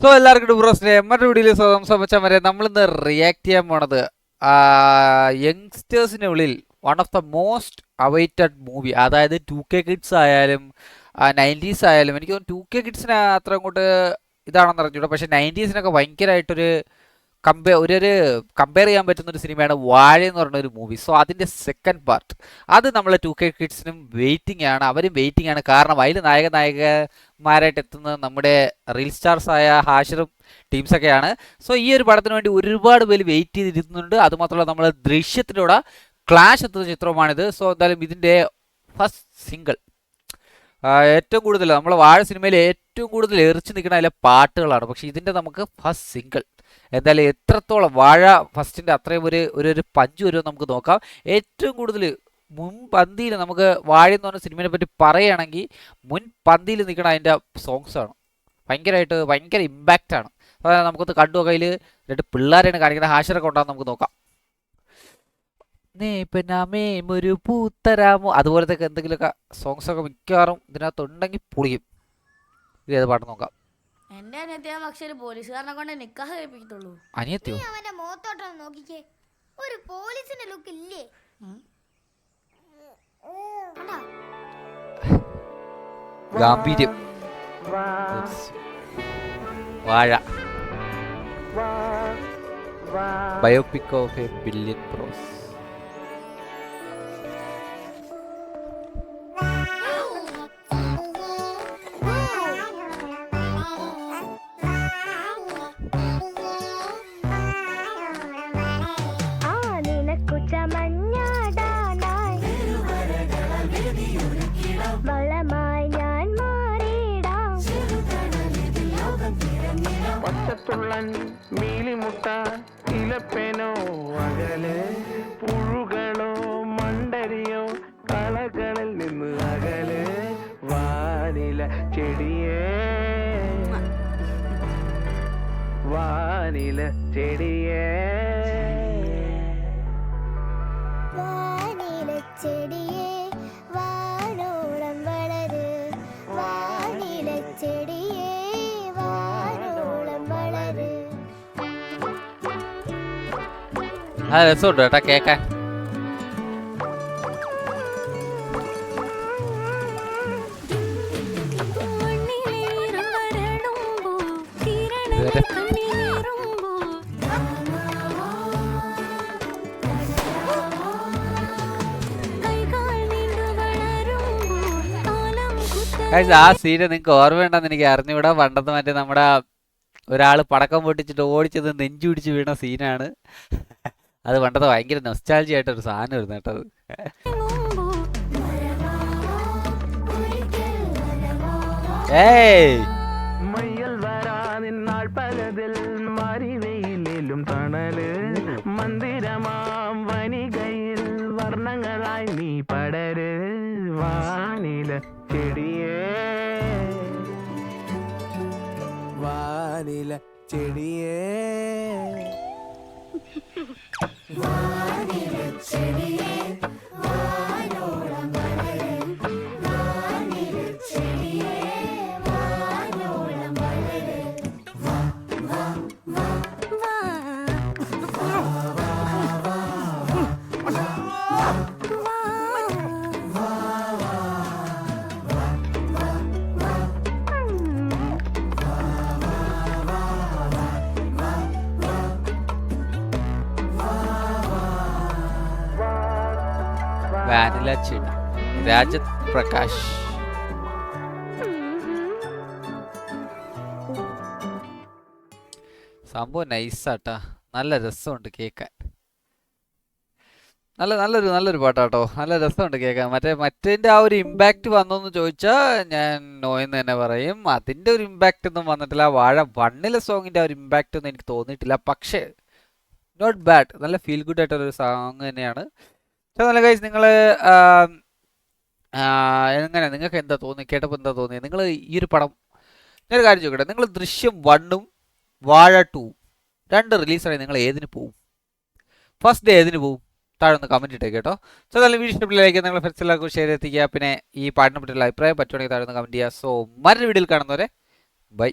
So എല്ലാവർക്കും ഡുബ്രോസിന്റെ മറ്റൊരു വീഡിയോയിൽ സ്വാഗതം. സംബന്ധിച്ചാൽ വരെ നമ്മളിന്ന് റിയാക്ട് ചെയ്യാൻ പോണത് യങ്സ്റ്റേഴ്സിൻ്റെ ഉള്ളിൽ one of the most awaited movie, അതായത് 2K കിഡ്സ് ആയാലും 90s ആയാലും. എനിക്ക് തോന്നുന്നു 2K കിഡ്സിന് അത്ര അങ്ങോട്ട് ഇതാണെന്ന് അറിഞ്ഞൂടാ, പക്ഷേ 90സിനൊക്കെ ഭയങ്കരമായിട്ടൊരു ഒരു കമ്പയർ ചെയ്യാൻ പറ്റുന്ന ഒരു സിനിമയാണ് വാഴ എന്ന് പറഞ്ഞ ഒരു മൂവി. സോ അതിൻ്റെ സെക്കൻഡ് പാർട്ട് അത് നമ്മൾ 2K കിഡ്സിനും വെയിറ്റിംഗ് ആണ്, അവരും വെയിറ്റിംഗ് ആണ്. കാരണം അതിൽ നായകന്മാരായിട്ട് എത്തുന്നത് നമ്മുടെ റീൽ സ്റ്റാർസ് ആയ ഹാഷിറും ടീംസൊക്കെയാണ്. സോ ഈ ഒരു പടത്തിന് വേണ്ടി ഒരുപാട് പേര് വെയിറ്റ് ചെയ്തിരുന്നുണ്ട്. അതുമാത്രമല്ല, നമ്മൾ ദൃശ്യത്തിലൂടെ ക്ലാഷ് എത്തുന്ന ചിത്രമാണിത്. സോ എന്തായാലും ഇതിൻ്റെ ഫസ്റ്റ് സിംഗിൾ ഏറ്റവും കൂടുതൽ നമ്മൾ വാഴ സിനിമയിൽ ഏറ്റവും കൂടുതൽ എറിച്ച് നിൽക്കുന്ന അതിലെ പാട്ടുകളാണ്. പക്ഷേ ഇതിൻ്റെ നമുക്ക് ഫസ്റ്റ് സിംഗിൾ എന്തായാലും എത്രത്തോളം വാഴ ഫസ്റ്റിൻ്റെ അത്രയും ഒരു പഞ്ച് വരുമെന്ന് നമുക്ക് നോക്കാം. ഏറ്റവും കൂടുതൽ മുൻപന്തിയിൽ നമുക്ക് വാഴ എന്ന് പറഞ്ഞ സിനിമയെ പറ്റി പറയുകയാണെങ്കിൽ മുൻപന്തിയിൽ നിൽക്കുന്ന അതിൻ്റെ സോങ്സാണ് ഭയങ്കര ഇമ്പാക്റ്റാണ്. അതായത് നമുക്കൊന്ന് കണ്ടു നോക്കാം. അതിൽ രണ്ട് പിള്ളേരെയാണ് കാണിക്കുന്നത്, ഹാഷറൊക്കെ ഉണ്ടാകും. നമുക്ക് നോക്കാം. ഒരു പൂത്തരാമോ അതുപോലത്തെ എന്തെങ്കിലുമൊക്കെ സോങ്സൊക്കെ മിക്കവാറും ഇതിനകത്തുണ്ടെങ്കിൽ പൊളിയും. ഇത് ഏത് പാട്ട് നോക്കാം. എന്റെ അനിയത്തിയാ പക്ഷേ പോലീസുകാരനെ കൊണ്ട് നിക്കാഹ് കഴിപ്പിക്കത്തുള്ളൂ. അനിയത്തിയോ? അവന്റെ മുഖത്തോട്ടം നോക്കിക്കേ, ഒരു പോലീസിന്റെ ലുക്ക് ഇല്ലേ? ഗാംഭീര്യം. വാഴ biopic of a billion bros. പച്ചത്തുള്ളൻ മീലിമുട്ട ഇലപ്പേനോ അകലെ പുഴുകളോ മണ്ടരിയോ കളകളിൽ നിന്ന് അകലെ വാനില ചെടിയേ വാനില ചെടിയേ വാനില ചെടിയേ വാനോളം വളര്, വാനില ചെടിയേ വാനോളം വളര്. ആ രസമുണ്ട് കേട്ടാ കേക്കാൻ. ആ സീന് നിങ്ങൾക്ക് ഓർമ്മയുണ്ടെന്ന് എനിക്ക് അറിഞ്ഞുകൂടാ. പണ്ടത്തെ മറ്റേ നമ്മുടെ ഒരാൾ പടക്കം പൊട്ടിച്ചിട്ട് ഓടിച്ചത് നെഞ്ചു പിടിച്ച് വീണ സീനാണ് അത്. പണ്ടത്തെ ഭയങ്കര നൊസ്റ്റാൾജി ആയിട്ടൊരു സാധനം വരുന്നു കേട്ടത്. ഏയ് മയ്യൽ വരാനിന്നാൾ പലതിൽ മരിവയിലും തണല് മന്ദിരമാം വനികയിൽ വർണ്ണങ്ങളായി നീ പടര് വാനില ചെടിയേ വാനില ചെടിയേ വാനില ചെടിയേ വാനോളം വളര്, വാനില ചെടിയേ വാനോളം വളര്. വാ വാ വാ വാ വാനില ചെടി, രാജത് പ്രകാശ്. സംഭവം നൈസാട്ടാ, നല്ല രസമുണ്ട് കേൾക്കാൻ. നല്ലൊരു പാട്ടാട്ടോ, നല്ല രസമുണ്ട് കേൾക്കാൻ. മറ്റേൻ്റെ ആ ഒരു ഇമ്പാക്റ്റ് വന്നോന്ന് ചോദിച്ചാൽ ഞാൻ നോയെന്ന് തന്നെ പറയും. അതിൻ്റെ ഒരു ഇമ്പാക്റ്റ് ഒന്നും വന്നിട്ടില്ല. വാഴ വണ്ണിലെ സോങ്ങിൻ്റെ ആ ഒരു ഇമ്പാക്റ്റ് ഒന്നും എനിക്ക് തോന്നിയിട്ടില്ല. പക്ഷേ നോട്ട് ബാഡ്, നല്ല ഫീൽ ഗുഡ് ആയിട്ടൊരു സോങ് തന്നെയാണ്. നല്ല ഗൈസ്, നിങ്ങൾ എങ്ങനെ, നിങ്ങൾക്ക് എന്താ തോന്നി, കേട്ടപ്പോൾ എന്താ തോന്നിയത്? നിങ്ങൾ ഈ ഒരു പടം, ഞാനൊരു കാര്യം ചോദിക്കട്ടെ, നിങ്ങൾ ദൃശ്യം 1ഉം വാഴ 2 രണ്ട് റിലീസാണെങ്കിൽ നിങ്ങൾ ഏതിന് പോവും? ഫസ്റ്റ് ഡേ ഏതിന് പോവും? താഴെ ഒന്ന് കമൻറ്റ് ഇട്ടേ കേട്ടോ. സോ നല്ല വീഡിയോ ഇഷ്ടപ്പെട്ടില്ലെങ്കിൽ നിങ്ങൾ ഫ്രണ്ട്സ് എല്ലാവർക്കും ഷെയർ എത്തിക്കുക. പിന്നെ ഈ പാട്ടിനെ പറ്റിയുള്ള അഭിപ്രായം പറ്റുവാണെങ്കിൽ താഴെ ഒന്ന് കമൻറ്റ് ചെയ്യുക. സോ മറ്റൊരു വീഡിയോയിൽ കാണുന്നവരെ ബൈ.